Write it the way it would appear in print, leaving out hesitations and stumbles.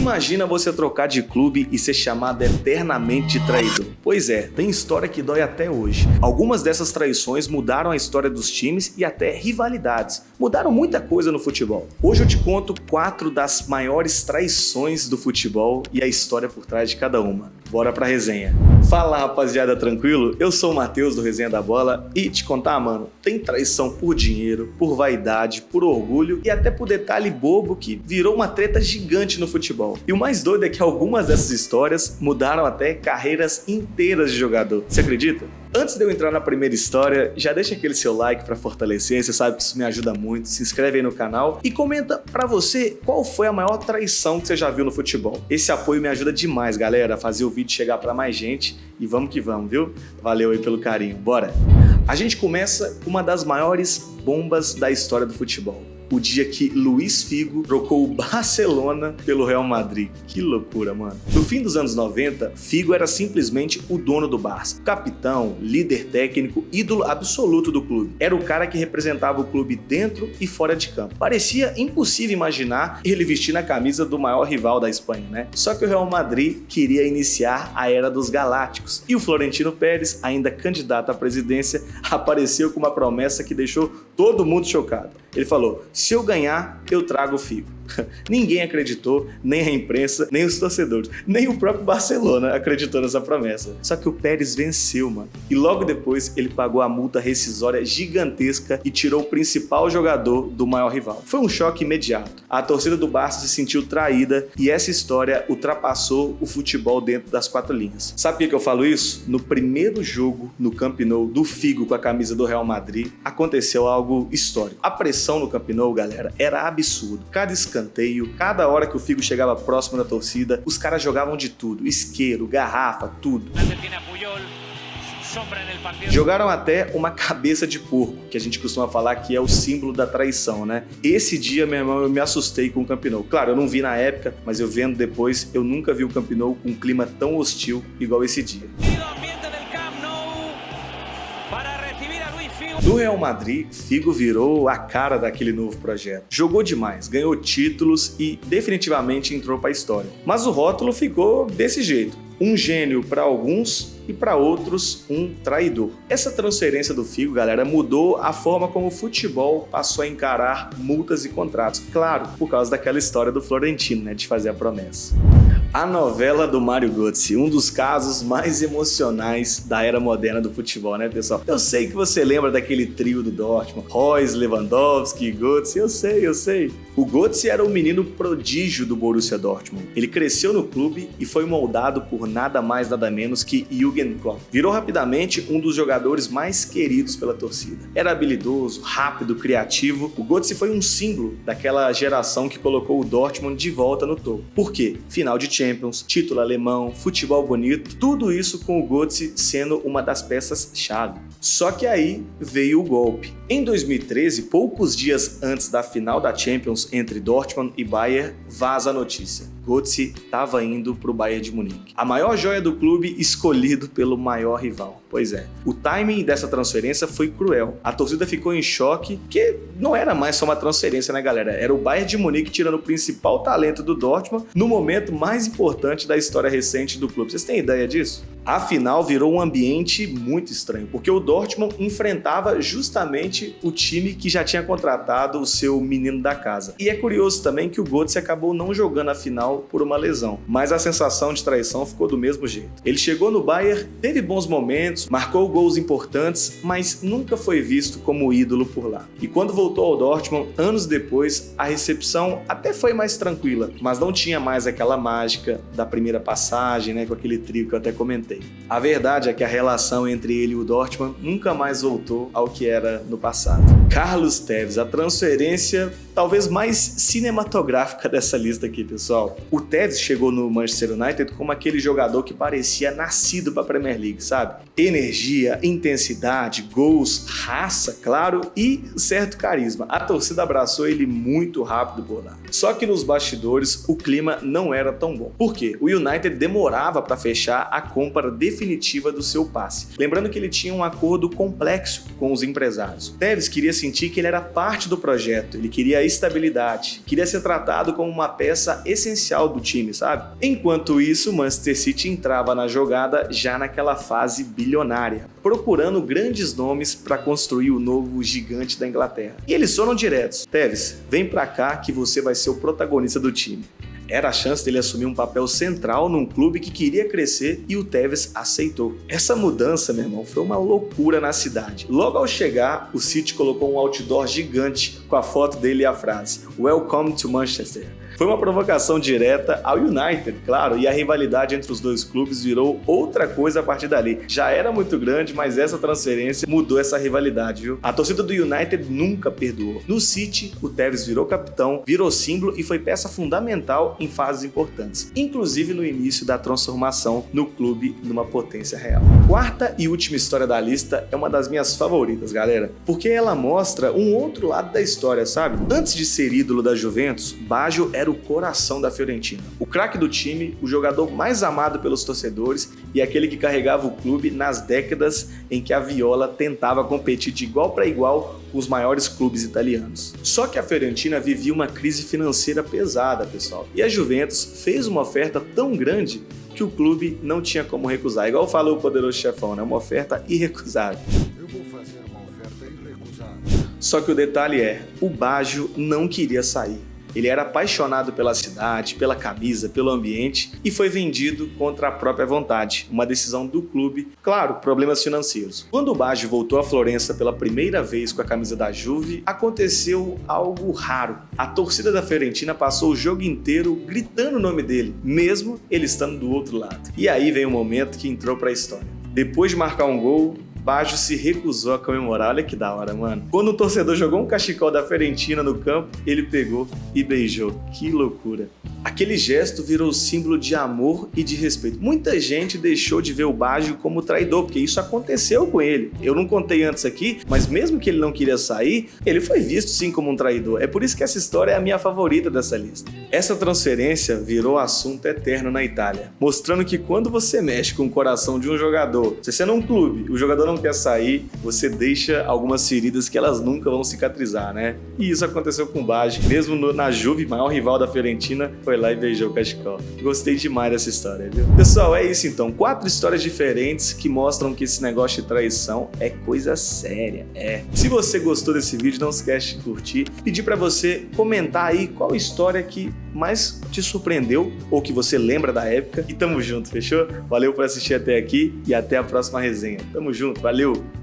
Imagina você trocar de clube e ser chamado eternamente de traidor. Pois é, tem história que dói até hoje. Algumas dessas traições mudaram a história dos times e até rivalidades. Mudaram muita coisa no futebol. Hoje eu te conto 4 das maiores traições do futebol e a história por trás de cada uma. Bora pra resenha. Fala, rapaziada, tranquilo? Eu sou o Matheus do Resenha da Bola e te contar, mano, tem traição por dinheiro, por vaidade, por orgulho e até por detalhe bobo que virou uma treta gigante no futebol. E o mais doido é que algumas dessas histórias mudaram até carreiras inteiras de jogador. Você acredita? Antes de eu entrar na primeira história, já deixa aquele seu like pra fortalecer, você sabe que isso me ajuda muito, se inscreve aí no canal e comenta pra você qual foi a maior traição que você já viu no futebol. Esse apoio me ajuda demais, galera, a fazer o vídeo chegar pra mais gente e vamos que vamos, viu? Valeu aí pelo carinho, bora! A gente começa com uma das maiores bombas da história do futebol. O dia que Luís Figo trocou o Barcelona pelo Real Madrid. Que loucura, mano. No fim dos anos 90, Figo era simplesmente o dono do Barça. Capitão, líder técnico, ídolo absoluto do clube. Era o cara que representava o clube dentro e fora de campo. Parecia impossível imaginar ele vestindo a camisa do maior rival da Espanha, né? Só que o Real Madrid queria iniciar a era dos Galácticos. E o Florentino Pérez, ainda candidato à presidência, apareceu com uma promessa que deixou todo mundo chocado. Ele falou: se eu ganhar, eu trago o Figo. Ninguém acreditou, nem a imprensa, nem os torcedores, nem o próprio Barcelona acreditou nessa promessa. Só que o Pérez venceu, mano. E logo depois ele pagou a multa rescisória gigantesca e tirou o principal jogador do maior rival. Foi um choque imediato. A torcida do Barça se sentiu traída e essa história ultrapassou o futebol dentro das 4 linhas. Sabe por que eu falo isso? No primeiro jogo no Camp Nou do Figo com a camisa do Real Madrid, aconteceu algo histórico. A pressão no Camp Nou, galera, era absurdo. Cada escanteio, cada hora que o Figo chegava próximo da torcida, os caras jogavam de tudo, isqueiro, garrafa, tudo. Jogaram até uma cabeça de porco, que a gente costuma falar que é o símbolo da traição, né? Esse dia, meu irmão, eu me assustei com o Camp Nou. Claro, eu não vi na época, mas eu vendo depois, eu nunca vi o Camp Nou com um clima tão hostil igual esse dia. Do Real Madrid, Figo virou a cara daquele novo projeto. Jogou demais, ganhou títulos e definitivamente entrou para a história. Mas o rótulo ficou desse jeito. Um gênio para alguns e para outros um traidor. Essa transferência do Figo, galera, mudou a forma como o futebol passou a encarar multas e contratos. Claro, por causa daquela história do Florentino, né, de fazer a promessa. A novela do Mário Götze, um dos casos mais emocionais da era moderna do futebol, né, pessoal? Eu sei que você lembra daquele trio do Dortmund, Reus, Lewandowski e Götze, eu sei. O Götze era o menino prodígio do Borussia Dortmund. Ele cresceu no clube e foi moldado por nada mais nada menos que Jürgen Klopp. Virou rapidamente um dos jogadores mais queridos pela torcida. Era habilidoso, rápido, criativo. O Götze foi um símbolo daquela geração que colocou o Dortmund de volta no topo. Por quê? Final de Champions, título alemão, futebol bonito, tudo isso com o Götze sendo uma das peças-chave. Só que aí veio o golpe. Em 2013, poucos dias antes da final da Champions entre Dortmund e Bayern, vaza a notícia. Götze estava indo para o Bayern de Munique. A maior joia do clube escolhido pelo maior rival. Pois é, o timing dessa transferência foi cruel. A torcida ficou em choque, porque não era mais só uma transferência, né, galera? Era o Bayern de Munique tirando o principal talento do Dortmund no momento mais importante da história recente do clube. Vocês têm ideia disso? A final virou um ambiente muito estranho, porque o Dortmund enfrentava justamente o time que já tinha contratado o seu menino da casa. E é curioso também que o Götze acabou não jogando a final por uma lesão, mas a sensação de traição ficou do mesmo jeito. Ele chegou no Bayern, teve bons momentos, marcou gols importantes, mas nunca foi visto como ídolo por lá. E quando voltou ao Dortmund, anos depois, a recepção até foi mais tranquila, mas não tinha mais aquela mágica da primeira passagem, né, com aquele trio que eu até comentei. A verdade é que a relação entre ele e o Dortmund nunca mais voltou ao que era no passado. Carlos Tevez, a transferência talvez mais cinematográfica dessa lista aqui, pessoal. O Tevez chegou no Manchester United como aquele jogador que parecia nascido para a Premier League, sabe? Energia, intensidade, gols, raça, claro, e certo carisma. A torcida abraçou ele muito rápido por lá. Só que nos bastidores o clima não era tão bom. Por quê? O United demorava para fechar a compra compra definitiva do seu passe. Lembrando que ele tinha um acordo complexo com os empresários. Tevez queria sentir que ele era parte do projeto, ele queria estabilidade, queria ser tratado como uma peça essencial do time, sabe? Enquanto isso, o Manchester City entrava na jogada já naquela fase bilionária, procurando grandes nomes para construir o novo gigante da Inglaterra. E eles foram diretos: Tevez, vem pra cá que você vai ser o protagonista do time. Era a chance dele assumir um papel central num clube que queria crescer e o Tevez aceitou. Essa mudança, meu irmão, foi uma loucura na cidade. Logo ao chegar, o City colocou um outdoor gigante com a foto dele e a frase "Welcome to Manchester". Foi uma provocação direta ao United, claro, e a rivalidade entre os dois clubes virou outra coisa a partir dali. Já era muito grande, mas essa transferência mudou essa rivalidade, viu? A torcida do United nunca perdoou. No City, o Tevez virou capitão, virou símbolo e foi peça fundamental em fases importantes, inclusive no início da transformação no clube numa potência real. Quarta e última história da lista é uma das minhas favoritas, galera, porque ela mostra um outro lado da história, sabe? Antes de ser ídolo da Juventus, Baggio era o coração da Fiorentina. O craque do time, o jogador mais amado pelos torcedores e aquele que carregava o clube nas décadas em que a Viola tentava competir de igual para igual com os maiores clubes italianos. Só que a Fiorentina vivia uma crise financeira pesada, pessoal, e a Juventus fez uma oferta tão grande que o clube não tinha como recusar. Igual falou o poderoso chefão, né? Uma oferta irrecusável. Eu vou fazer uma oferta irrecusável. Só que o detalhe é, o Baggio não queria sair. Ele era apaixonado pela cidade, pela camisa, pelo ambiente e foi vendido contra a própria vontade, uma decisão do clube, claro, problemas financeiros. Quando o Baggio voltou a Florença pela primeira vez com a camisa da Juve, aconteceu algo raro. A torcida da Fiorentina passou o jogo inteiro gritando o nome dele, mesmo ele estando do outro lado. E aí vem o momento que entrou para a história. Depois de marcar um gol, Baggio se recusou a comemorar. Olha que da hora, mano. Quando o torcedor jogou um cachecol da Fiorentina no campo, ele pegou e beijou. Que loucura. Aquele gesto virou símbolo de amor e de respeito. Muita gente deixou de ver o Baggio como traidor, porque isso aconteceu com ele. Eu não contei antes aqui, mas mesmo que ele não queria sair, ele foi visto sim como um traidor. É por isso que essa história é a minha favorita dessa lista. Essa transferência virou assunto eterno na Itália, mostrando que quando você mexe com o coração de um jogador, se você é num clube, o jogador não quer sair, você deixa algumas feridas que elas nunca vão cicatrizar, né? E isso aconteceu com o Baggio. Mesmo na Juve, maior rival da Fiorentina, foi lá e beijou o cachecol. Gostei demais dessa história, viu? Pessoal, é isso então. 4 histórias diferentes que mostram que esse negócio de traição é coisa séria, Se você gostou desse vídeo, não esquece de curtir. Pedir pra você comentar aí qual história que mais te surpreendeu ou que você lembra da época. E tamo junto, fechou? Valeu por assistir até aqui e até a próxima resenha. Tamo junto, valeu!